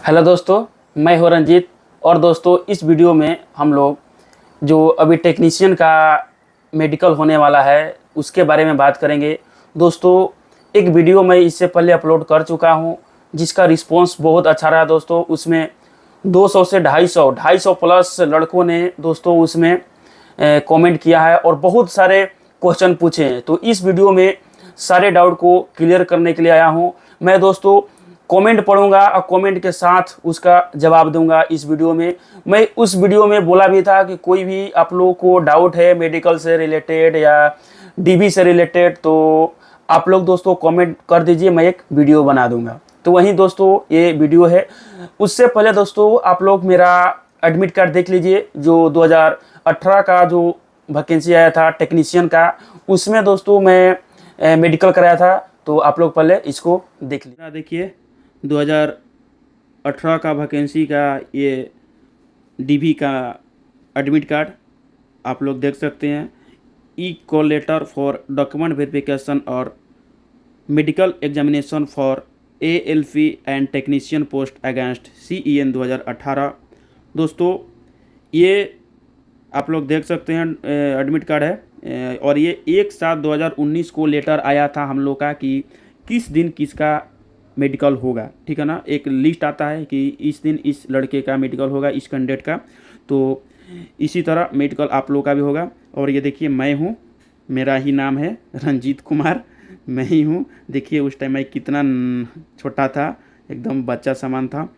Hello दोस्तों, मैं हूं रंजीत। और दोस्तों, इस वीडियो में हम लोग जो अभी टेक्नीशियन का मेडिकल होने वाला है उसके बारे में बात करेंगे। दोस्तों, एक वीडियो मैं इससे पहले अपलोड कर चुका हूं जिसका रिस्पांस बहुत अच्छा रहा। दोस्तों, उसमें 200 से 250 प्लस लड़कों ने दोस्तों उसमें कमेंट किया है और बहुत सारे क्वेश्चन पूछे हैं। तो इस वीडियो में सारे डाउट को क्लियर करने के लिए आया हूं। मैं दोस्तों कमेंट पढ़ूंगा और कमेंट के साथ उसका जवाब दूंगा इस वीडियो में। मैं उस वीडियो में बोला भी था कि कोई भी आप लोगों को डाउट है मेडिकल से रिलेटेड या डीबी से रिलेटेड तो आप लोग दोस्तों कमेंट कर दीजिए, मैं एक वीडियो बना दूंगा। तो वहीं दोस्तों ये वीडियो है। उससे पहले दोस्तों आप लोग मेरा एडमिट कार्ड देख लीजिए, जो 2018 का जो वैकेंसी आया था टेक्नीशियन का, उसमें दोस्तों मैं मेडिकल कराया था। तो आप लोग पहले इसको देख लीजिए। देखिए 2018 का वैकेंसी का ये डीबी का एडमिट कार्ड आप लोग देख सकते हैं। E call letter for document verification और medical examination for ALP and technician post against CEN 2018। दोस्तों ये आप लोग देख सकते हैं एडमिट कार्ड है और ये 1/7/2019 को लेटर आया था हम लोग का कि किस दिन किसका मेडिकल होगा। ठीक है ना, एक लिस्ट आता है कि इस दिन इस लड़के का मेडिकल होगा, इस कैंडिडेट का। तो इसी तरह मेडिकल आप लोग का भी होगा। और ये देखिए मैं हूँ, मेरा ही नाम है रंजीत कुमार, मैं ही हूँ। देखिए उस टाइम मैं कितना छोटा था, एकदम बच्चा समान था।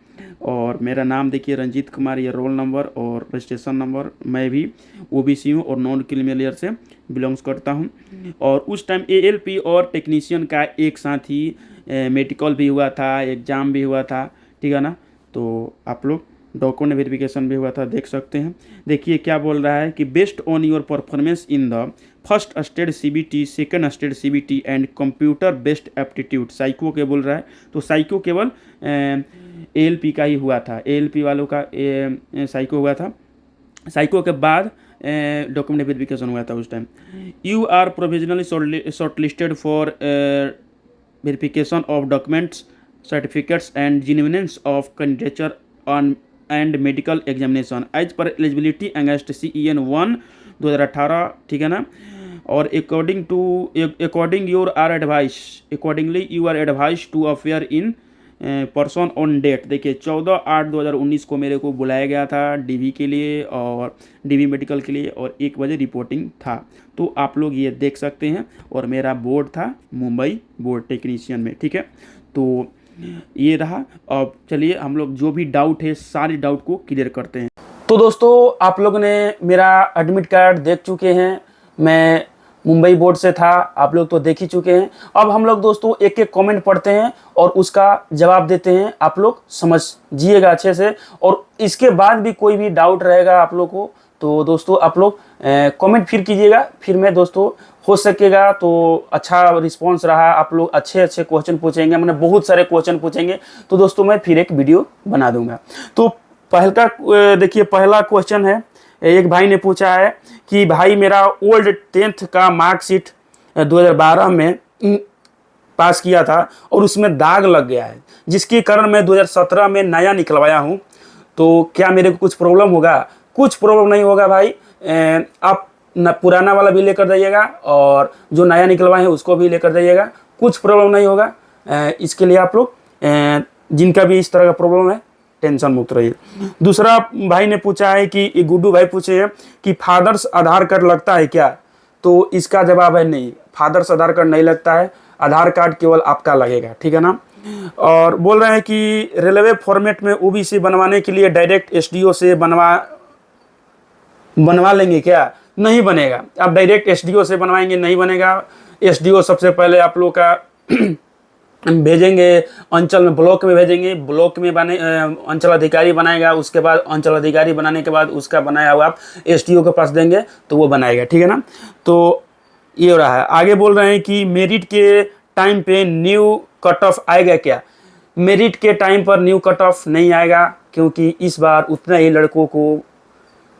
और मेरा नाम देखिए रंजीत कुमार, ये रोल नंबर और रजिस्ट्रेशन नंबर। मैं भी OBC हूँ और नॉन क्रिमिनल ईयर से बिलोंग्स करता हूँ। और उस टाइम ALP और टेक्नीशियन का एक साथ ही मेडिकल भी हुआ था, एग्ज़ाम भी हुआ था। ठीक है ना, तो आप लोग डॉक्यूमेंट वेरिफिकेशन भी हुआ था, देख सकते हैं। देखिए क्या बोल रहा है कि based on your performance in the first state CBT, second state CBT and computer based aptitude, psycho के बोल रहा है। तो साइको केवल ALP का ही हुआ था, ALP वालों का साइको हुआ था। साइको के बाद डॉक्यूमेंट वेरिफिकेशन हुआ था उस time. You are provisionally shortlisted for verification of documents, certificates and genuineness of candidature on and medical examination as per eligibility against CEN 1 2018। ठीक है ना। और according you are advised to appear in person on date. देखिए 14/8/2019 को मेरे को बुलाया गया था DV के लिए और DV मेडिकल के लिए, और 1 बजे रिपोर्टिंग था। तो आप लोग ये देख सकते हैं। और मेरा बोर्ड था मुंबई बोर्ड टेक्नीशियन में। ठीक है, तो ये रहा। अब चलिए हम लोग जो भी डाउट है सारे डाउट को क्लियर करते हैं। तो दोस्तों आप लोग ने मेरा एडमिट कार्ड देख चुके हैं, मैं मुंबई बोर्ड से था, आप लोग तो देख ही चुके हैं। अब हम लोग दोस्तों एक एक कमेंट पढ़ते हैं और उसका जवाब देते हैं, आप लोग समझिएगा अच्छे से। और इसके बाद भी कोई भी डाउट रहेगा आप लोग को तो दोस्तों आप लोग कमेंट फिर कीजिएगा, फिर मैं दोस्तों हो सकेगा तो अच्छा रिस्पांस रहा, आप लोग अच्छे अच्छे क्वेश्चन पूछेंगे, मैंने बहुत सारे क्वेश्चन पूछेंगे तो दोस्तों मैं फिर एक वीडियो बना दूंगा। तो देखिए पहला क्वेश्चन है, एक भाई ने पूछा है कि भाई मेरा ओल्ड 10th का मार्कशीट 2012 में पास किया था और उसमें दाग लग गया है, जिसके कारण मैं 2017 में नया निकलवाया हूँ। तो क्या मेरे को कुछ प्रॉब्लम होगा? कुछ प्रॉब्लम नहीं होगा भाई। आप न पुराना वाला भी लेकर जाइएगा और जो नया निकलवाए हैं उसको भी लेकर जाइएगा, कुछ प्रॉब्लम नहीं होगा। इसके लिए आप लोग जिनका भी इस तरह का प्रॉब्लम है टेंशन मुक्त रहिए। दूसरा भाई ने पूछा है कि गुड्डू भाई पूछे हैं कि फादर्स आधार कार्ड लगता है क्या? तो इसका जवाब है नहीं, फादर्स आधार कार्ड नहीं लगता है, आधार कार्ड केवल आपका लगेगा। ठीक है ना। और बोल रहे हैं कि रेलवे फॉर्मेट में OBC बनवाने के लिए डायरेक्ट SDO से बनवा लेंगे क्या? नहीं बनेगा। आप डायरेक्ट SDO से बनवाएंगे नहीं बनेगा। SDO सबसे पहले आप लोग का भेजेंगे अंचल में, ब्लॉक में भेजेंगे, ब्लॉक में अंचल अधिकारी बनाएगा, उसके बाद अंचल अधिकारी बनाने के बाद उसका बनाया हुआ आप SDO के पास देंगे तो वो बनाएगा। ठीक है ना। तो ये हो रहा है। आगे बोल रहे हैं कि मेरिट के टाइम पे न्यू कट ऑफ आएगा क्या? मेरिट के टाइम पर न्यू कट ऑफ नहीं आएगा, क्योंकि इस बार उतना ही लड़कों को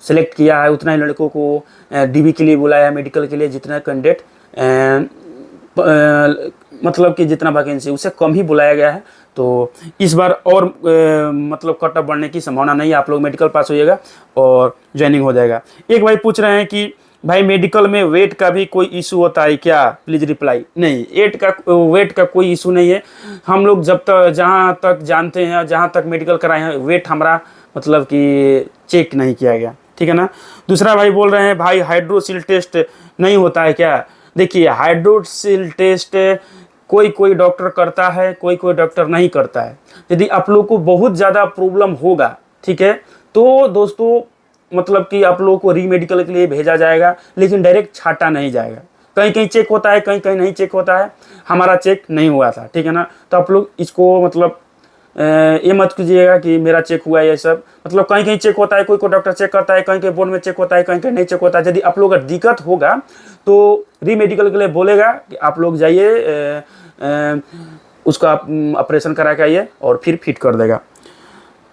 सेलेक्ट किया है, उतना ही लड़कों को DV के लिए बुलाया है, मेडिकल के लिए जितना कैंडिडेट मतलब कि जितना वैकेंसी उससे कम ही बुलाया गया है। तो इस बार और मतलब कट ऑफ बढ़ने की संभावना नहीं है। आप लोग मेडिकल पास होइएगा और ज्वाइनिंग हो जाएगा। एक भाई पूछ रहे हैं कि भाई मेडिकल में वेट का भी कोई इशू होता है क्या? Please reply. नहीं, वेट का कोई इशू नहीं है। हम लोग जब तक जहाँ तक जानते हैं, जहाँ तक मेडिकल कराए हैं, वेट हमारा मतलब कि चेक नहीं किया गया, ठीक है ना। दूसरा भाई बोल रहे हैं भाई हाइड्रोसिल टेस्ट नहीं होता है क्या? देखिए, हाइड्रोसिल टेस्ट कोई कोई डॉक्टर करता है, कोई कोई डॉक्टर नहीं करता है। यदि आप लोग को बहुत ज़्यादा प्रॉब्लम होगा, ठीक है, तो दोस्तों मतलब कि आप लोगों को रीमेडिकल के लिए भेजा जाएगा, लेकिन डायरेक्ट छाटा नहीं जाएगा। कहीं कहीं चेक होता है, कहीं कहीं नहीं चेक होता है। हमारा चेक नहीं हुआ था, ठीक है ना। तो आप लोग इसको मतलब ये मत कीजिएगा कि मेरा चेक हुआ है, ये सब मतलब कहीं कहीं चेक होता है, कोई कोई डॉक्टर चेक करता है, कहीं कहीं बोर्ड में चेक होता है, कहीं कहीं नहीं चेक होता है। यदि आप लोग का दिक्कत होगा तो रीमेडिकल के लिए बोलेगा कि आप लोग जाइए, उसका ऑपरेशन करा के आइए और फिर फिट कर देगा।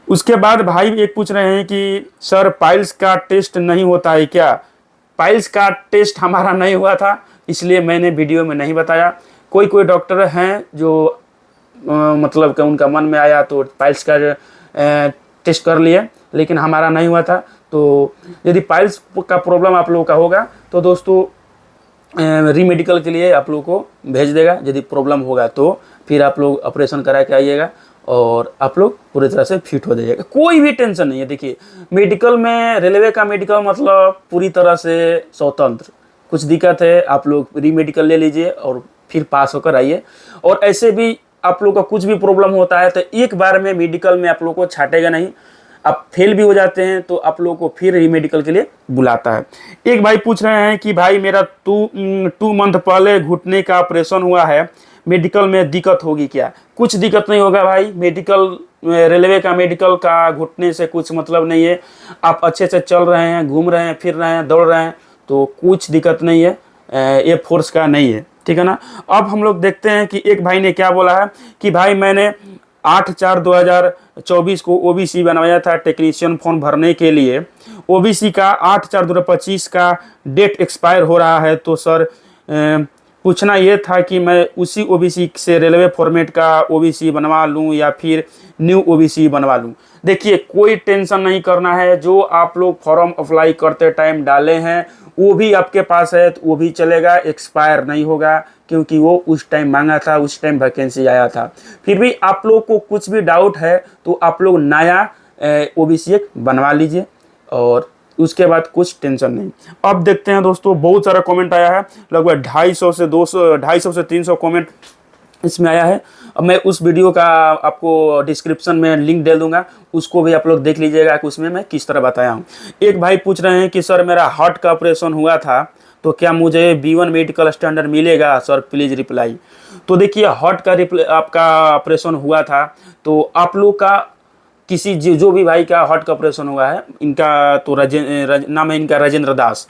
उसके बाद भाई एक पूछ रहे हैं कि सर पाइल्स का टेस्ट नहीं होता है क्या? पाइल्स का टेस्ट हमारा नहीं हुआ था, इसलिए मैंने वीडियो में नहीं बताया। कोई कोई डॉक्टर हैं जो मतलब कि उनका मन में आया तो पाइल्स का टेस्ट कर लिए, लेकिन हमारा नहीं हुआ था। तो यदि पाइल्स का प्रॉब्लम आप लोगों का होगा तो दोस्तों रीमेडिकल के लिए आप लोगों को भेज देगा। यदि प्रॉब्लम होगा तो फिर आप लोग ऑपरेशन करा के आइएगा और आप लोग पूरी तरह से फिट हो जाइएगा। कोई भी टेंशन नहीं है। देखिए, मेडिकल में, रेलवे का मेडिकल मतलब पूरी तरह से स्वतंत्र। कुछ दिक्कत है आप लोग रीमेडिकल ले लीजिए और फिर पास होकर आइए। और ऐसे भी आप लोग का कुछ भी प्रॉब्लम होता है तो एक बार में मेडिकल में आप लोग को छाटेगा नहीं। आप फेल भी हो जाते हैं तो आप लोगों को फिर रीमेडिकल के लिए बुलाता है। एक भाई पूछ रहे हैं कि भाई मेरा 2 मंथ पहले घुटने का ऑपरेशन हुआ है, मेडिकल में दिक्कत होगी क्या? कुछ दिक्कत नहीं होगा भाई। मेडिकल, रेलवे का मेडिकल का घुटने से कुछ मतलब नहीं है। आप अच्छे से चल रहे हैं, घूम रहे हैं, फिर रहे हैं, दौड़ रहे हैं, तो कुछ दिक्कत नहीं है। ये फोर्स का नहीं है, ठीक है ना। अब हम लोग देखते हैं कि एक भाई ने क्या बोला है कि भाई मैंने 8/4/2024 को ओबीसी बनवाया था टेक्नीशियन फॉर्म भरने के लिए। ओबीसी का 8/4/2025 का डेट एक्सपायर हो रहा है, तो सर पूछना ये था कि मैं उसी ओबीसी से रेलवे फॉर्मेट का ओबीसी बनवा लूं या फिर न्यू ओबीसी बनवा लूं। देखिए, कोई टेंशन नहीं करना है। जो आप लोग फॉर्म अप्लाई करते टाइम डाले हैं वो भी आपके पास है तो वो भी चलेगा, एक्सपायर नहीं होगा, क्योंकि वो उस टाइम मांगा था, उस टाइम वैकेंसी आया था। फिर भी आप लोग को कुछ भी डाउट है तो आप लोग नया ओबीसी एक बनवा लीजिए और उसके बाद कुछ टेंशन नहीं। अब देखते हैं दोस्तों, बहुत सारा कमेंट आया है, लगभग 250 से 300 कमेंट इसमें आया है। अब मैं उस वीडियो का आपको डिस्क्रिप्शन में लिंक दे दूंगा, उसको भी आप लोग देख लीजिएगा कि उसमें मैं किस तरह बताया हूँ। एक भाई पूछ रहे हैं कि सर मेरा हार्ट का ऑपरेशन हुआ था तो क्या मुझे B1 मेडिकल स्टैंडर्ड मिलेगा? Sir please reply. तो देखिए, हार्ट का आपका ऑपरेशन हुआ था तो आप लोग का किसी जो भी भाई का हार्ट का ऑपरेशन हुआ है, इनका तो नाम है इनका राजेंद्र दास।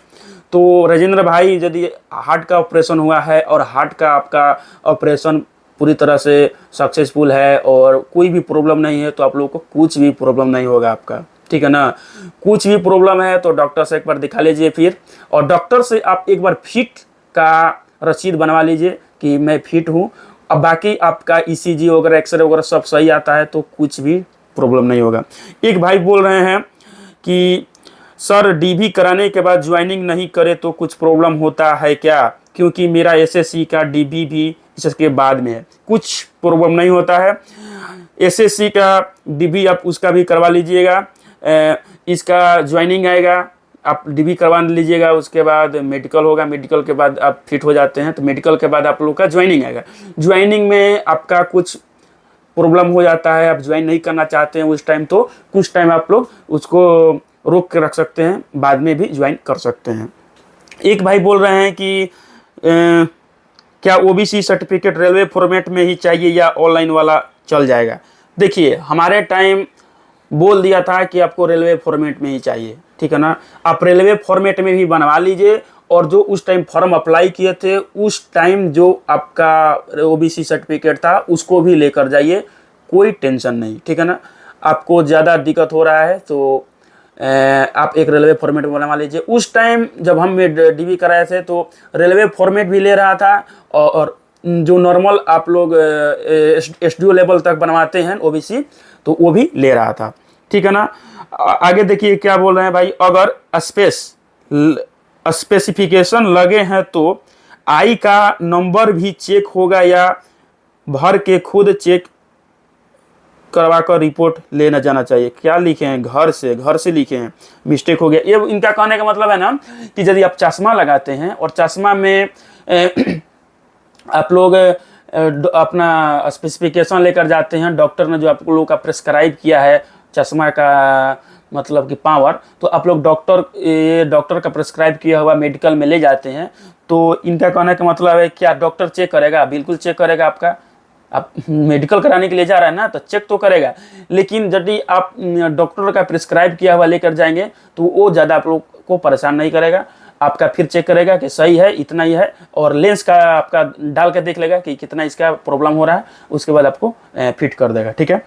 तो राजेंद्र भाई, यदि हार्ट का ऑपरेशन हुआ है और हार्ट का आपका ऑपरेशन पूरी तरह से सक्सेसफुल है और कोई भी प्रॉब्लम नहीं है, तो आप लोगों को कुछ भी प्रॉब्लम नहीं होगा आपका, ठीक है ना। कुछ भी प्रॉब्लम है तो डॉक्टर से एक बार दिखा लीजिए फिर, और डॉक्टर से आप एक बार फिट का रसीद बनवा लीजिए कि मैं फिट हूँ। अब बाकी आपका ईसीजी वगैरह, एक्सरे वगैरह सब सही आता है तो कुछ भी प्रॉब्लम नहीं होगा। एक भाई बोल रहे हैं कि सर डीबी कराने के बाद ज्वाइनिंग नहीं करे तो कुछ प्रॉब्लम होता है क्या? क्योंकि मेरा एसएससी का डीबी भी इसके बाद में है। कुछ प्रॉब्लम नहीं होता है। एसएससी का डीबी आप उसका भी करवा लीजिएगा, इसका ज्वाइनिंग आएगा, आप डीबी करवा लीजिएगा, उसके बाद मेडिकल होगा, मेडिकल के बाद आप फिट हो जाते हैं तो मेडिकल के बाद आप लोग का ज्वाइनिंग आएगा। ज्वाइनिंग में आपका कुछ प्रॉब्लम हो जाता है, आप ज्वाइन नहीं करना चाहते हैं उस टाइम, तो कुछ टाइम आप लोग उसको रोक के रख सकते हैं, बाद में भी ज्वाइन कर सकते हैं। एक भाई बोल रहे हैं कि क्या ओबीसी सर्टिफिकेट रेलवे फॉर्मेट में ही चाहिए या ऑनलाइन वाला चल जाएगा? देखिए, हमारे टाइम बोल दिया था कि आपको रेलवे फॉर्मेट में ही चाहिए, ठीक है ना। आप रेलवे फॉर्मेट में भी बनवा लीजिए और जो उस टाइम फॉर्म अप्लाई किए थे उस टाइम जो आपका ओबीसी सर्टिफिकेट था उसको भी लेकर जाइए, कोई टेंशन नहीं, ठीक है ना। आपको ज़्यादा दिक्कत हो रहा है तो आप एक रेलवे फॉर्मेट बनवा लीजिए। उस टाइम जब हम डीबी कराए थे तो रेलवे फॉर्मेट भी ले रहा था और जो नॉर्मल आप लोग एसडीओ लेवल तक बनवाते हैं ओबीसी, तो वो भी ले रहा था, ठीक है ना। आगे देखिए क्या बोल रहे हैं भाई, अगर स्पेसिफिकेशन लगे हैं तो आई का नंबर भी चेक होगा या भर के खुद चेक करवा कर रिपोर्ट लेना जाना चाहिए। क्या लिखे हैं, घर से लिखे हैं, मिस्टेक हो गया। ये इनका कहने का मतलब है ना कि यदि आप चश्मा लगाते हैं और चश्मा में आप लोग अपना स्पेसिफिकेशन लेकर जाते हैं, डॉक्टर ने जो आप लोगों का प्रेस्क्राइब किया है चश्मा का मतलब कि पावर, तो आप लोग डॉक्टर का प्रेस्क्राइब किया हुआ मेडिकल में ले जाते हैं, तो इनका कहने का मतलब है क्या डॉक्टर चेक करेगा? बिल्कुल चेक करेगा। आप मेडिकल कराने के लिए जा रहा है ना, तो चेक तो करेगा, लेकिन यदि आप डॉक्टर का प्रिस्क्राइब किया हुआ लेकर जाएंगे तो वो ज़्यादा आप लोग को परेशान नहीं करेगा। आपका फिर चेक करेगा कि सही है, इतना ही है, और लेंस का आपका डाल के देख लेगा कि कितना इसका प्रॉब्लम हो रहा है, उसके बाद आपको फिट कर देगा, ठीक है।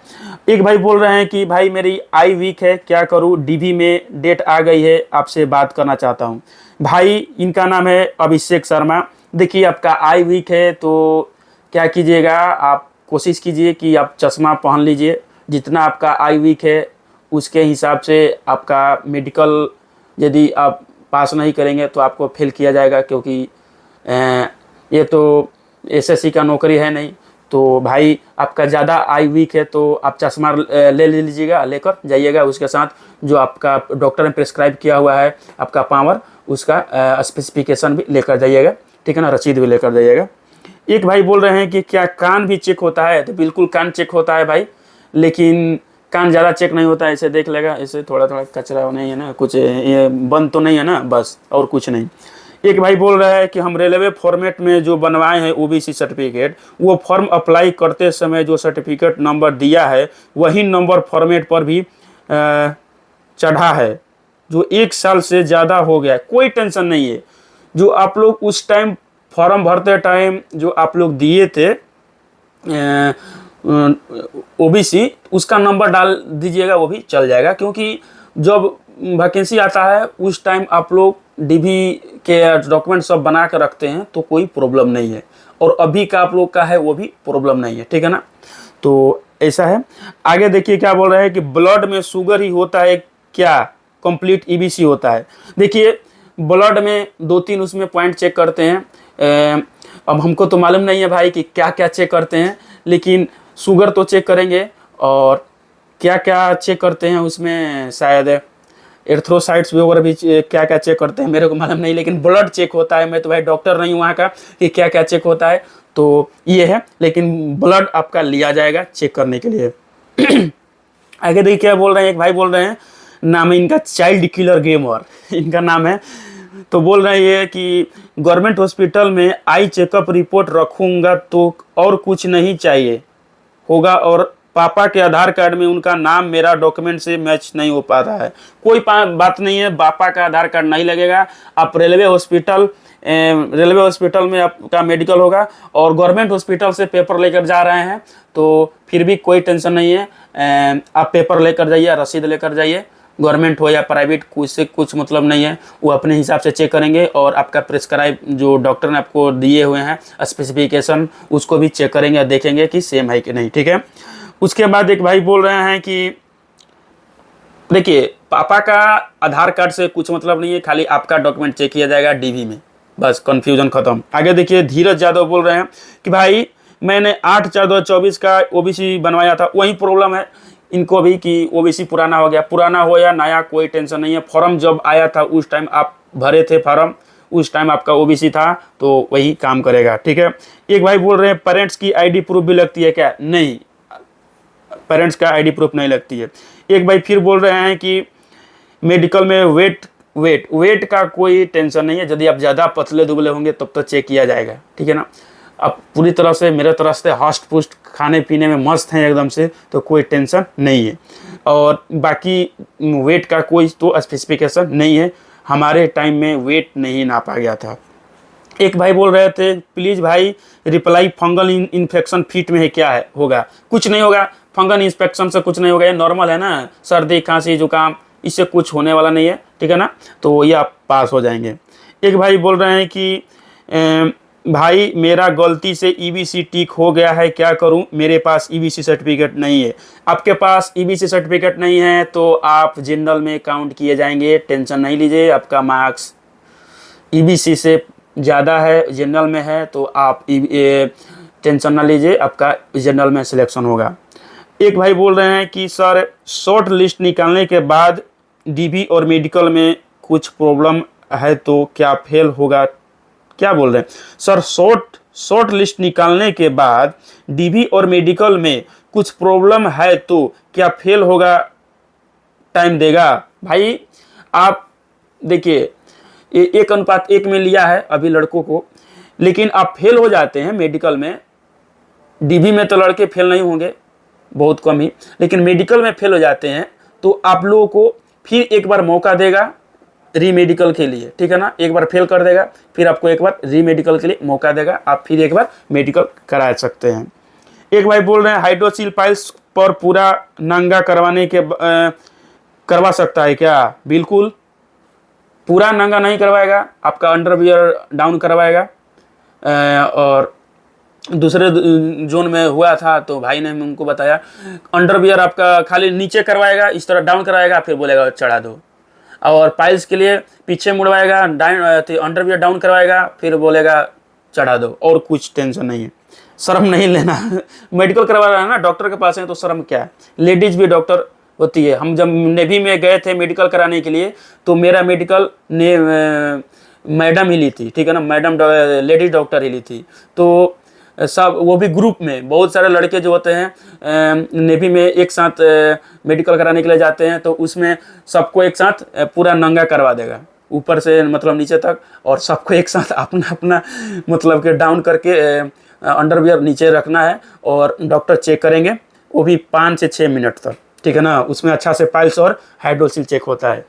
एक भाई बोल रहे हैं कि भाई मेरी आई वीक है, क्या करूँ, डीवी में डेट आ गई है, आपसे बात करना चाहता हूँ। भाई इनका नाम है अभिषेक शर्मा। देखिए आपका आई वीक है तो क्या कीजिएगा, आप कोशिश कीजिए कि आप चश्मा पहन लीजिए। जितना आपका आई वीक है उसके हिसाब से आपका मेडिकल यदि आप पास नहीं करेंगे तो आपको फेल किया जाएगा, क्योंकि ये तो एसएससी का नौकरी है नहीं। तो भाई आपका ज़्यादा आई वीक है तो आप चश्मा ले लीजिएगा, लेकर जाइएगा, उसके साथ जो आपका डॉक्टर ने प्रिस्क्राइब किया हुआ है आपका पावर, उसका स्पेसिफिकेशन भी लेकर जाइएगा, ठीक है ना, रसीद भी लेकर जाइएगा। एक भाई बोल रहे हैं कि क्या कान भी चेक होता है? तो बिल्कुल कान चेक होता है भाई, लेकिन कान ज़्यादा चेक नहीं होता है। ऐसे देख लेगा, ऐसे थोड़ा थोड़ा कचरा नहीं है ना, कुछ ये बंद तो नहीं है ना, बस, और कुछ नहीं। एक भाई बोल रहा है कि हम रेलवे फॉर्मेट में जो बनवाए हैं ओबीसी सर्टिफिकेट, वो फॉर्म अप्लाई करते समय जो सर्टिफिकेट नंबर दिया है वही नंबर फॉर्मेट पर भी चढ़ा है, जो 1 साल से ज़्यादा हो गया। कोई टेंशन नहीं है, जो आप लोग उस टाइम फॉर्म भरते टाइम जो आप लोग दिए थे ओबीसी, उसका नंबर डाल दीजिएगा, वो भी चल जाएगा। क्योंकि जब वैकेंसी आता है उस टाइम आप लोग डीवी के डॉक्यूमेंट सब बना कर रखते हैं तो कोई प्रॉब्लम नहीं है, और अभी का आप लोग का है वो भी प्रॉब्लम नहीं है, ठीक है ना। तो ऐसा है। आगे देखिए क्या बोल रहे हैं कि ब्लड में शुगर ही होता है क्या, कंप्लीट ईबीसी होता है? देखिए ब्लड में 2-3 उसमें पॉइंट चेक करते हैं। अब हमको तो मालूम नहीं है भाई कि क्या क्या चेक करते हैं, लेकिन शुगर तो चेक करेंगे, और क्या क्या चेक करते हैं उसमें शायद एर्थ्रोसाइट्स भी वगैरह भी क्या क्या चेक करते हैं मेरे को मालूम नहीं, लेकिन ब्लड चेक होता है। मैं तो भाई डॉक्टर नहीं हूँ वहाँ का कि क्या क्या चेक होता है, तो ये है, लेकिन ब्लड आपका लिया जाएगा चेक करने के लिए। आगे देखिए क्या बोल रहे हैं, एक भाई बोल रहे हैं, नाम है इनका चाइल्ड किलर गेमर इनका नाम है। तो बोल रहे हैं ये कि गवर्नमेंट हॉस्पिटल में आई चेकअप रिपोर्ट रखूंगा तो और कुछ नहीं चाहिए होगा, और पापा के आधार कार्ड में उनका नाम मेरा डॉक्यूमेंट से मैच नहीं हो पाता है। कोई बात नहीं है, पापा का आधार कार्ड नहीं लगेगा। आप रेलवे हॉस्पिटल में आपका मेडिकल होगा, और गवर्नमेंट हॉस्पिटल से पेपर लेकर जा रहे हैं तो फिर भी कोई टेंशन नहीं है। आप पेपर लेकर जाइए, रसीद लेकर जाइए, गवर्नमेंट हो या प्राइवेट, उससे कुछ मतलब नहीं है, वो अपने हिसाब से चेक करेंगे, और आपका प्रिस्क्राइब जो डॉक्टर ने आपको दिए हुए हैं स्पेसिफिकेशन, उसको भी चेक करेंगे और देखेंगे कि सेम है कि नहीं, ठीक है। उसके बाद एक भाई बोल रहे हैं कि देखिए पापा का आधार कार्ड से कुछ मतलब नहीं है, खाली आपका डॉक्यूमेंट चेक किया जाएगा डीवी में, बस कन्फ्यूजन खत्म। आगे देखिए धीरज यादव बोल रहे हैं कि भाई मैंने 8/4/2024 का ओबीसी बनवाया था, वही प्रॉब्लम है इनको भी कि ओबीसी पुराना हो गया। पुराना हो या नया कोई टेंशन नहीं है, फॉर्म जब आया था उस टाइम आप भरे थे फॉर्म, उस टाइम आपका ओबीसी था, तो वही काम करेगा, ठीक है। एक भाई बोल रहे हैं पेरेंट्स की आईडी प्रूफ भी लगती है क्या? नहीं, पेरेंट्स का आईडी प्रूफ नहीं लगती है। एक भाई फिर बोल रहे हैं कि मेडिकल में वेट का कोई टेंशन नहीं है, यदि आप ज़्यादा पतले दुबले होंगे तब तो चेक किया जाएगा, ठीक है ना। आप पूरी तरह से मेरे तरफ से हष्ट पुष्ट, खाने पीने में मस्त हैं एकदम से, तो कोई टेंशन नहीं है। और बाकी वेट का कोई तो स्पेसिफिकेशन नहीं है, हमारे टाइम में वेट नहीं नापा गया था। एक भाई बोल रहे थे प्लीज़ भाई रिप्लाई फंगल इन्फेक्शन फीट में है क्या है, होगा? कुछ नहीं होगा, फंगल इन्फेक्शन से कुछ नहीं होगा, ये नॉर्मल है ना, सर्दी खांसी जुकाम, इससे कुछ होने वाला नहीं है, ठीक है ना, तो ये आप पास हो जाएंगे। एक भाई बोल रहे हैं कि भाई मेरा गलती से ईबीसी टिक हो गया है, क्या करूं, मेरे पास ईबीसी सर्टिफिकेट नहीं है। आपके पास ईबीसी सर्टिफिकेट नहीं है तो आप जनरल में काउंट किए जाएंगे, टेंशन नहीं लीजिए। आपका मार्क्स ईबीसी से ज़्यादा है, जनरल में है, तो आप टेंशन ना लीजिए, आपका जनरल में सिलेक्शन होगा। एक भाई बोल रहे हैं कि सर शॉर्ट लिस्ट निकालने के बाद डीबी और मेडिकल में कुछ प्रॉब्लम है तो क्या फेल होगा, क्या बोल रहे हैं सर? शॉर्ट लिस्ट निकालने के बाद डीबी और मेडिकल में कुछ प्रॉब्लम है तो क्या फेल होगा, टाइम देगा? भाई आप देखिए 1:1 में लिया है अभी लड़कों को, लेकिन आप फेल हो जाते हैं मेडिकल में। डीबी में तो लड़के फेल नहीं होंगे, बहुत कम ही, लेकिन मेडिकल में फेल हो जाते हैं तो आप लोगों को फिर एक बार मौका देगा री मेडिकल के लिए, ठीक है ना। एक बार फेल कर देगा, फिर आपको एक बार री मेडिकल के लिए मौका देगा, आप फिर एक बार मेडिकल करा सकते हैं। एक भाई बोल रहे हैं हाइड्रोसील पाइल्स पर पूरा नंगा करवा सकता है क्या? बिल्कुल, पूरा नंगा नहीं करवाएगा, आपका अंडरवियर डाउन करवाएगा। और दूसरे जोन में हुआ था तो भाई ने उनको बताया अंडरवियर आपका खाली नीचे करवाएगा, इस तरह डाउन करवाएगा, फिर बोलेगा चढ़ा दो। और पाइल्स के लिए पीछे मुड़वाएगा, अंडरवियर डाउन करवाएगा, फिर बोलेगा चढ़ा दो, और कुछ टेंशन नहीं है, शर्म नहीं लेना। मेडिकल करवा रहा है ना, डॉक्टर के पास है तो शर्म क्या है, लेडीज भी डॉक्टर होती है। हम जब नेवी में गए थे मेडिकल कराने के लिए तो मेरा मेडिकल ने मैडम ही ली थी, ठीक है ना, मैडम लेडीज डॉक्टर ही ली थी। तो सब वो भी ग्रुप में, बहुत सारे लड़के जो होते हैं नेवी में एक साथ मेडिकल कराने के लिए जाते हैं, तो उसमें सबको एक साथ पूरा नंगा करवा देगा, ऊपर से मतलब नीचे तक, और सबको एक साथ अपना अपना मतलब कि डाउन करके अंडरवियर नीचे रखना है, और डॉक्टर चेक करेंगे, वो भी 5 से 6 मिनट तक, ठीक है ना। उसमें अच्छा से पाइल्स और हाइड्रोसिल चेक होता है।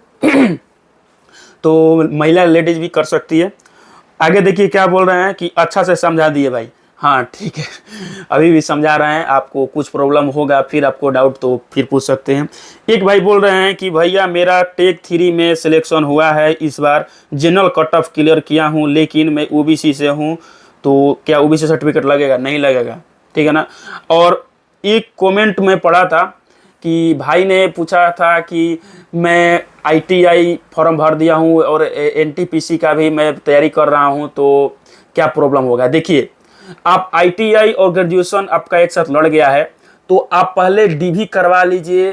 तो महिला लेडीज भी कर सकती है। आगे देखिए क्या बोल रहे हैं कि अच्छा से समझा दिए भाई। हाँ ठीक है, अभी भी समझा रहे हैं, आपको कुछ प्रॉब्लम होगा फिर आपको डाउट तो फिर पूछ सकते हैं। एक भाई बोल रहे हैं कि भैया मेरा टेक 3 में सिलेक्शन हुआ है, इस बार जनरल कट ऑफ क्लियर किया हूँ, लेकिन मैं ओबीसी से हूँ, तो क्या ओबीसी सर्टिफिकेट लगेगा? नहीं लगेगा, ठीक है ना। और एक कमेंट में पढ़ा था कि भाई ने पूछा था कि मैं आईटीआई फॉर्म भर दिया हूँ और एनटीपीसी का भी मैं तैयारी कर रहा हूँ, तो क्या प्रॉब्लम होगा? देखिए, आप आईटीआई और ग्रेजुएशन आपका एक साथ लड़ गया है तो आप पहले डीवी करवा लीजिए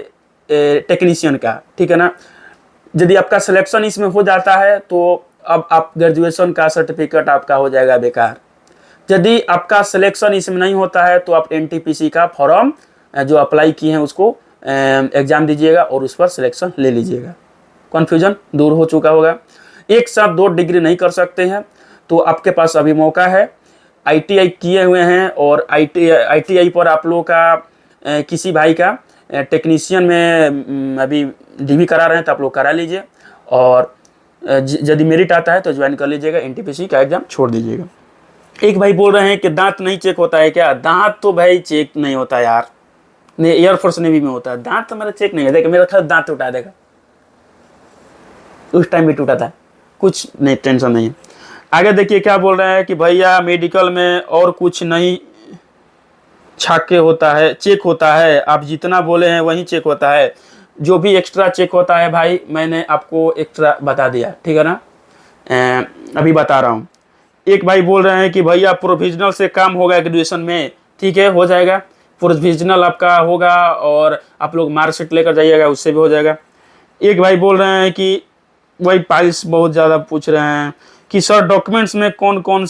टेक्नीशियन का, ठीक है ना। यदि आपका सिलेक्शन इसमें हो जाता है तो अब आप ग्रेजुएशन का सर्टिफिकेट आपका हो जाएगा बेकार। यदि आपका सिलेक्शन इसमें नहीं होता है तो आप एनटीपीसी का फॉर्म जो अप्लाई किए हैं उसको एग्जाम दीजिएगा और उस पर सिलेक्शन ले लीजिएगा। कन्फ्यूजन दूर हो चुका होगा। एक साथ 2 डिग्री नहीं कर सकते हैं, तो आपके पास अभी मौका है। आईटीआई किए हुए हैं और आईटीआई पर आप लोगों का किसी भाई का टेक्नीशियन में अभी डीवी करा रहे हैं तो आप लोग करा लीजिए, और यदि मेरिट आता है तो ज्वाइन कर लीजिएगा, एनटीपीसी का एग्जाम छोड़ दीजिएगा। एक भाई बोल रहे हैं कि दांत नहीं चेक होता है क्या? दांत तो भाई चेक नहीं होता यार, एयरफोर्स नेवी में होता है, दांत तो मेरा चेक नहीं है। देखिए मेरा खाली दांत उठा देगा, उस टाइम भी टूटा था, कुछ नहीं, टेंशन नहीं है। आगे देखिए क्या बोल रहे हैं कि भैया मेडिकल में और कुछ नहीं छाके होता है, चेक होता है, आप जितना बोले हैं वही चेक होता है, जो भी एक्स्ट्रा चेक होता है भाई मैंने आपको एक्स्ट्रा बता दिया, ठीक है ना। अभी बता रहा हूँ। एक भाई बोल रहे हैं कि भैया प्रोविजनल से काम होगा ग्रेजुएशन में, ठीक है हो जाएगा, प्रोविजनल आपका होगा और आप लोग मार्कशीट लेकर जाइएगा, उससे भी हो जाएगा। एक भाई बोल रहे हैं कि वही पाइल्स बहुत ज़्यादा पूछ रहे हैं कि सर डॉक्यूमेंट्स में कौन कौन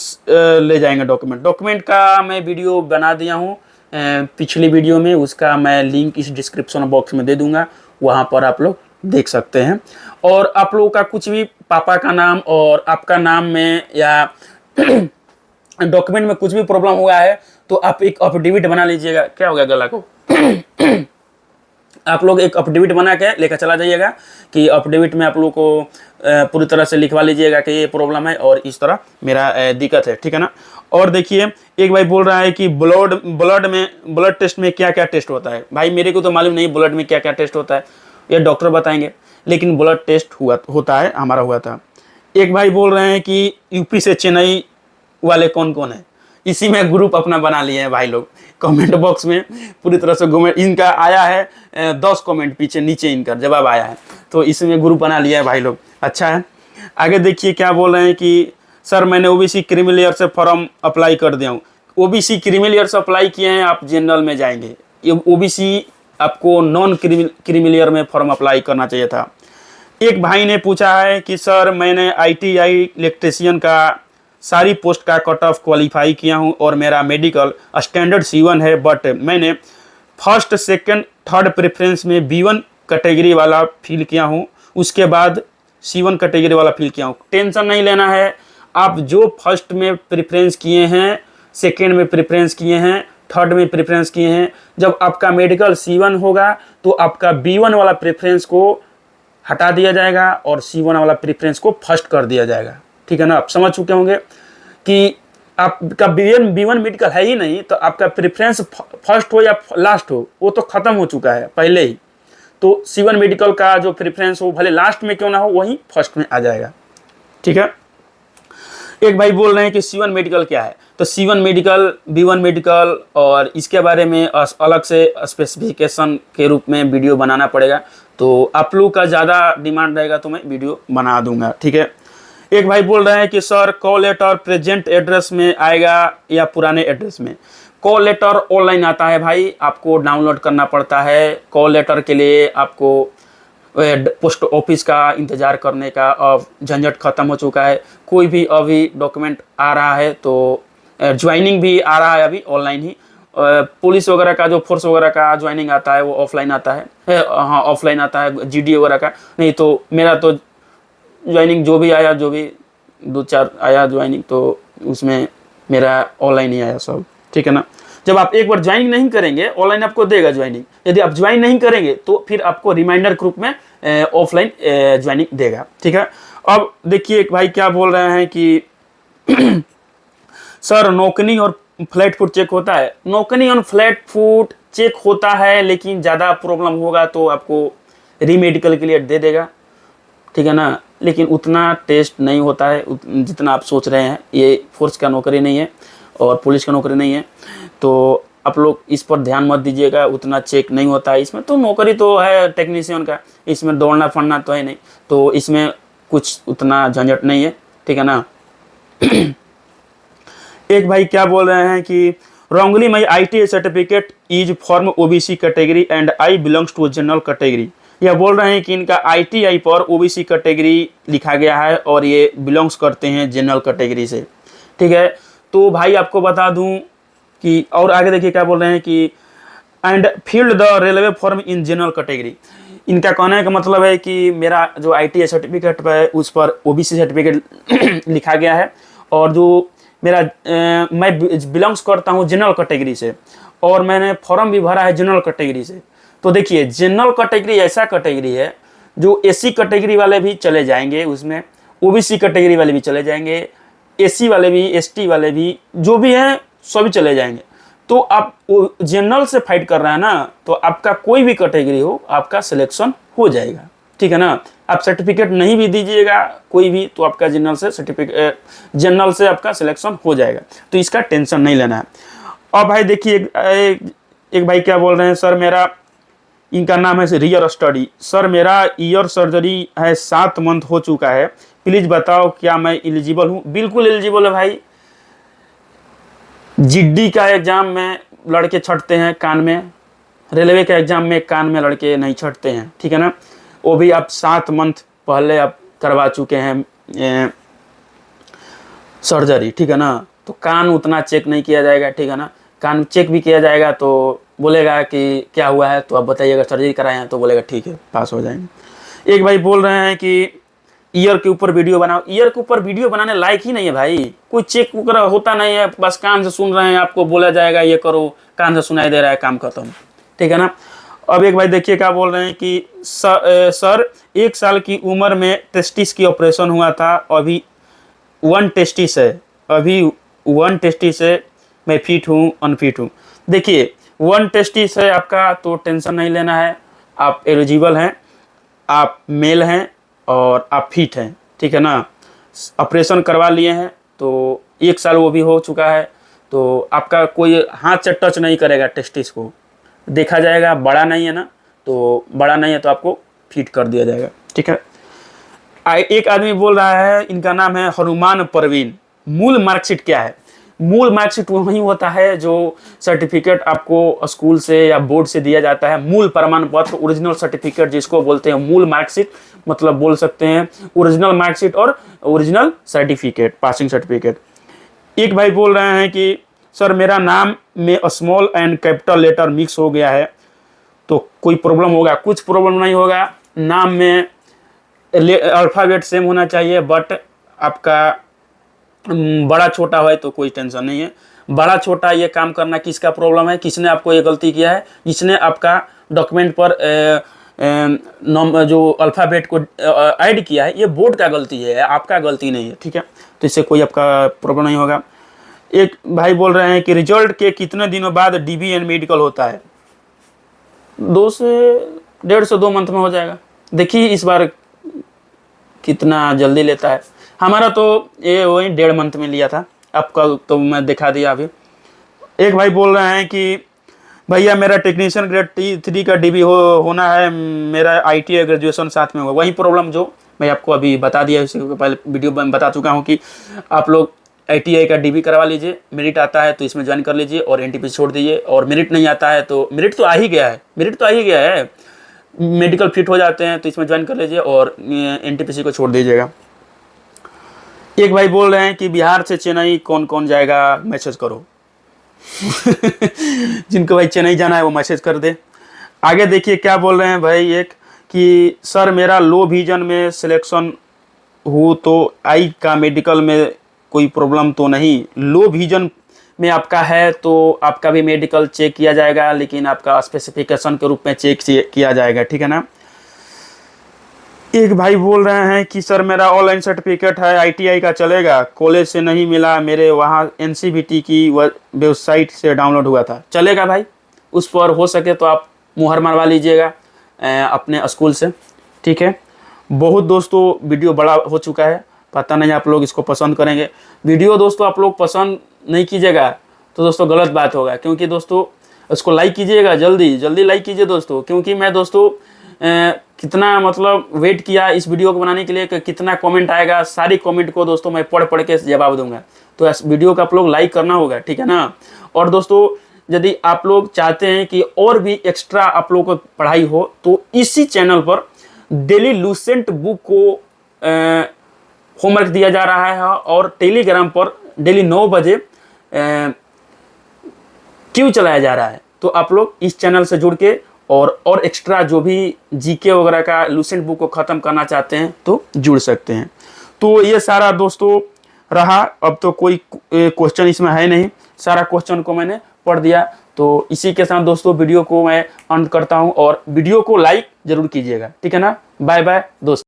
ले जाएंगे? डॉक्यूमेंट का मैं वीडियो बना दिया हूँ पिछली वीडियो में, उसका मैं लिंक इस डिस्क्रिप्शन बॉक्स में दे दूंगा, वहाँ पर आप लोग देख सकते हैं। और आप लोगों का कुछ भी पापा का नाम और आपका नाम में या डॉक्यूमेंट में कुछ भी प्रॉब्लम हुआ है तो आप एक अफिडेविट बना लीजिएगा। क्या हो गया गला को? आप लोग एक अफिडेविट बना के लेकर चला जाइएगा कि अफिडेविट में आप लोग को पूरी तरह से लिखवा लीजिएगा कि ये प्रॉब्लम है और इस तरह मेरा दिक्कत है, ठीक है ना। और देखिए एक भाई बोल रहा है कि ब्लड टेस्ट में क्या क्या टेस्ट होता है? भाई मेरे को तो मालूम नहीं ब्लड में क्या क्या टेस्ट होता है, ये डॉक्टर बताएंगे, लेकिन ब्लड टेस्ट होता है, हमारा हुआ था। एक भाई बोल रहे हैं कि यूपी से चेन्नई वाले कौन कौन है, इसी में ग्रुप अपना बना लिए हैं भाई लोग। कमेंट बॉक्स में पूरी तरह से घूमे, इनका आया है 10 कमेंट पीछे नीचे इनका जवाब आया है, तो इसमें ग्रुप बना लिया है भाई लोग। अच्छा है, आगे देखिए क्या बोल रहे हैं कि सर मैंने ओबीसी क्रीमी लेयर से फॉर्म अप्लाई कर दिया हूँ। ओबीसी क्रीमी लेयर से अप्लाई किए हैं, आप जनरल में जाएंगे। ये ओबीसी आपको नॉन क्रीमी लेयर में फॉर्म अप्लाई करना चाहिए था। एक भाई ने पूछा है कि सर मैंने आईटीआई इलेक्ट्रीशियन का सारी पोस्ट का कट ऑफ क्वालिफाई किया हूं और मेरा मेडिकल स्टैंडर्ड C1 है, बट मैंने फर्स्ट सेकंड थर्ड प्रेफरेंस में B1 कैटेगरी वाला फिल किया हूं, उसके बाद C1 कैटेगरी वाला फिल किया हूं। टेंशन नहीं लेना है, आप जो फर्स्ट में प्रेफरेंस किए हैं, सेकेंड में प्रेफरेंस किए हैं, थर्ड में प्रेफरेंस किए हैं, जब आपका मेडिकल C1 होगा तो आपका B1 वाला प्रेफरेंस को हटा दिया जाएगा और C1 वाला प्रेफरेंस को फर्स्ट कर दिया जाएगा। ठीक है ना, आप समझ चुके होंगे कि आपका B1 मेडिकल है ही नहीं, तो आपका प्रेफरेंस फर्स्ट हो या लास्ट हो वो तो खत्म हो चुका है पहले ही। तो C1 मेडिकल का जो प्रेफरेंस हो भले लास्ट में क्यों ना हो, वही फर्स्ट में आ जाएगा। ठीक है, एक भाई बोल रहे हैं कि C1 मेडिकल क्या है, तो C1 मेडिकल, B1 मेडिकल और इसके बारे में अलग से स्पेसिफिकेशन के रूप में वीडियो बनाना पड़ेगा। तो आप लोग का ज़्यादा डिमांड रहेगा तो मैं वीडियो बना दूंगा। ठीक है, एक भाई बोल रहे हैं कि sir call letter present address में आएगा या पुराने एड्रेस में। कॉल लेटर ऑनलाइन आता है भाई, आपको डाउनलोड करना पड़ता है। कॉल लेटर के लिए आपको पोस्ट ऑफिस का इंतज़ार करने का अब झंझट ख़त्म हो चुका है। कोई भी अभी डॉक्यूमेंट आ रहा है तो ज्वाइनिंग भी आ रहा है अभी ऑनलाइन ही। पुलिस वगैरह का जो फोर्स वगैरह का ज्वाइनिंग आता है वो ऑफलाइन आता है, हाँ ऑफलाइन आता है, जीडी वगैरह का नहीं। तो मेरा तो ज्वाइनिंग जो भी आया, जो भी 2-4 आया ज्वाइनिंग, तो उसमें मेरा ऑनलाइन ही आया सब। ठीक है ना, जब आप एक बार ज्वाइनिंग नहीं करेंगे ऑनलाइन आपको देगा ज्वाइनिंग, यदि आप ज्वाइन नहीं करेंगे तो फिर आपको रिमाइंडर ग्रुप में ऑफलाइन ज्वाइनिंग देगा। ठीक है, अब देखिए एक भाई क्या बोल रहे हैं कि सर नोकनी और फ्लैट फुट चेक होता है। नोकनी और फ्लैट फुट चेक होता है, लेकिन ज़्यादा प्रॉब्लम होगा तो आपको रीमेडिकल के लिए दे देगा। ठीक है ना, लेकिन उतना टेस्ट नहीं होता है जितना आप सोच रहे हैं। ये फोर्स का नौकरी नहीं है और पुलिस का नौकरी नहीं है, तो आप लोग इस पर ध्यान मत दीजिएगा, उतना चेक नहीं होता है इसमें। तो नौकरी तो है टेक्नीशियन का, इसमें दौड़ना फड़ना तो है नहीं, तो इसमें कुछ उतना झंझट नहीं है। ठीक है ना, एक भाई क्या बोल रहे हैं कि wrongly my ITI certificate is form OBC category and I belongs to general category. यह बोल रहे हैं कि इनका ITI पर OBC कैटेगरी लिखा गया है और ये बिलोंग्स करते हैं जनरल कैटेगरी से। ठीक है, तो भाई आपको बता दूं कि और आगे देखिए क्या बोल रहे हैं कि and field the railway form in general category. इनका कहने का मतलब है कि मेरा जो ITI सर्टिफिकेट है उस पर OBC सर्टिफिकेट लिखा गया है और जो मेरा मैं बिलोंग्स करता हूँ जनरल कैटेगरी से और मैंने फॉर्म भी भरा है जनरल कैटेगरी से। तो देखिए जनरल कैटेगरी ऐसा कैटेगरी है जो SC कैटेगरी वाले भी चले जाएंगे, उसमें OBC कैटेगरी वाले भी चले जाएंगे, SC वाले भी, ST वाले भी, जो भी हैं सभी चले जाएंगे। तो आप जनरल से फाइट कर रहे हैं ना, तो आपका कोई भी कैटेगरी हो आपका सिलेक्शन हो जाएगा। ठीक है ना, आप सर्टिफिकेट नहीं भी दीजिएगा कोई भी, तो आपका जनरल से आपका सिलेक्शन हो जाएगा, तो इसका टेंशन नहीं लेना है। और भाई देखिए एक भाई क्या बोल रहे हैं, सर मेरा, इनका नाम है रियर स्टडी, सर मेरा ईयर सर्जरी है 7 मंथ हो चुका है, प्लीज़ बताओ क्या मैं एलिजिबल हूँ। बिल्कुल एलिजिबल है भाई। GD का एग्ज़ाम में लड़के छटते हैं कान में, रेलवे का एग्ज़ाम में कान में लड़के नहीं छटते हैं। ठीक है ना, वो भी आप 7 मंथ पहले आप करवा चुके हैं सर्जरी। ठीक है ना, तो कान उतना चेक नहीं किया जाएगा। ठीक है ना, कान चेक भी किया जाएगा तो बोलेगा कि क्या हुआ है, तो आप बताइएगा सर्जरी कराए हैं, तो बोलेगा ठीक है पास हो जाएंगे। एक भाई बोल रहे हैं कि ईयर के ऊपर वीडियो बनाओ। ईयर के ऊपर वीडियो बनाने लायक ही नहीं है भाई, कोई चेक वगैरह होता नहीं है, बस कान से सुन रहे हैं, आपको बोला जाएगा ये करो, कान से सुनाई दे रहा है, काम खत्म। ठीक है ना, अब एक भाई देखिए क्या बोल रहे हैं कि सर 1 साल की उम्र में टेस्टिस की ऑपरेशन हुआ था, अभी 1 टेस्टिस है, अभी 1 टेस्टिस है, मैं फिट हूँ अनफिट हूँ। देखिए 1 टेस्टिस है आपका, तो टेंशन नहीं लेना है, आप एलिजिबल हैं, आप मेल हैं और आप फिट हैं। ठीक है ना, ऑपरेशन करवा लिए हैं, तो 1 साल वो भी हो चुका है, तो आपका कोई हाथ से टच नहीं करेगा टेस्टिस को, देखा जाएगा बड़ा नहीं है ना, तो बड़ा नहीं है तो आपको फिट कर दिया जाएगा, ठीक है। एक आदमी बोल रहा है, इनका नाम है हनुमान परवीन, मूल मार्कशीट क्या है? मूल मार्कशीट वही होता है जो सर्टिफिकेट आपको स्कूल से या बोर्ड से दिया जाता है, मूल प्रमाण पत्र, ओरिजिनल सर्टिफिकेट जिसको बोलते हैं मूल मार्कशीट, मतलब बोल सकते हैं ओरिजिनल मार्कशीट और ओरिजिनल सर्टिफिकेट, पासिंग सर्टिफिकेट। एक भाई बोल रहे हैं कि सर मेरा नाम में small and capital letter mix हो गया है, तो कोई प्रॉब्लम होगा? कुछ प्रॉब्लम नहीं होगा, नाम में अल्फ़ाबेट सेम होना चाहिए, बट आपका बड़ा छोटा है तो कोई टेंशन नहीं है। बड़ा छोटा ये काम करना किसका प्रॉब्लम है? किसने आपको ये गलती किया है? जिसने आपका डॉक्यूमेंट पर जो अल्फ़ाबेट को ऐड किया है, ये बोर्ड का गलती है, आपका गलती नहीं है, ठीक है। तो इससे कोई आपका प्रॉब्लम नहीं होगा। एक भाई बोल रहे हैं कि रिजल्ट के कितने दिनों बाद DB एंड मेडिकल होता है? 2 से 1.5 से 2 मंथ में हो जाएगा। देखिए इस बार कितना जल्दी लेता है। हमारा तो ये वही 1.5 मंथ में लिया था, आपका तो मैं दिखा दिया अभी। एक भाई बोल रहे हैं कि भैया मेरा टेक्नीशियन ग्रेड 3 का DB होना है, मेरा ITI ग्रेजुएशन साथ में होगा। वही प्रॉब्लम जो मैं आपको अभी बता दिया, इससे पहले वीडियो में बता चुका हूँ कि आप लोग ITI का DB करवा लीजिए, मेरिट आता है तो इसमें ज्वाइन कर लीजिए और NTPC छोड़ दीजिए, और मेरिट नहीं आता है तो मेरिट तो आ ही गया है, मेडिकल फिट हो जाते हैं तो इसमें ज्वाइन कर लीजिए और NTPC को छोड़ दीजिएगा। एक भाई बोल रहे हैं कि बिहार से चेन्नई कौन कौन जाएगा, मैसेज करो। जिनको भाई चेन्नई जाना है वो मैसेज कर दे। आगे देखिए क्या बोल रहे हैं भाई, एक कि सर मेरा लो विजन में सिलेक्शन हो तो आई का मेडिकल में कोई प्रॉब्लम तो नहीं? लो विजन में आपका है तो आपका भी मेडिकल चेक किया जाएगा, लेकिन आपका स्पेसिफिकेशन के रूप में चेक किया जाएगा, ठीक है ना। एक भाई बोल रहे हैं कि सर मेरा ऑनलाइन सर्टिफिकेट है, ITI का चलेगा? कॉलेज से नहीं मिला, मेरे वहाँ NCVT की वेबसाइट से डाउनलोड हुआ था। चलेगा भाई, उस पर हो सके तो आप मुहर मरवा लीजिएगा अपने स्कूल से, ठीक है। बहुत दोस्तों वीडियो बड़ा हो चुका है, पता नहीं आप लोग इसको पसंद करेंगे। वीडियो दोस्तों आप लोग पसंद नहीं कीजिएगा तो दोस्तों गलत बात होगा, क्योंकि दोस्तों इसको लाइक कीजिएगा, जल्दी लाइक कीजिए दोस्तों, क्योंकि मैं दोस्तों कितना मतलब वेट किया इस वीडियो को बनाने के लिए कि कितना कमेंट आएगा, सारी कमेंट को दोस्तों मैं पढ़ के जवाब दूंगा। तो इस वीडियो को आप लोग लाइक करना होगा, ठीक है ना। और दोस्तों यदि आप लोग चाहते हैं कि और भी एक्स्ट्रा आप लोग को पढ़ाई हो तो इसी चैनल पर डेली लूसेंट बुक को होमवर्क दिया जा रहा है, और टेलीग्राम पर डेली 9 बजे क्यों चलाया जा रहा है। तो आप लोग इस चैनल से जुड़ के और एक्स्ट्रा जो भी GK वगैरह का लूसेंट बुक को ख़त्म करना चाहते हैं तो जुड़ सकते हैं। तो ये सारा दोस्तों रहा, अब तो कोई क्वेश्चन इसमें है नहीं, सारा क्वेश्चन को मैंने पढ़ दिया। तो इसी के साथ दोस्तों वीडियो को मैं अंत करता हूँ, और वीडियो को लाइक जरूर कीजिएगा, ठीक है ना। बाय बाय दोस्तों।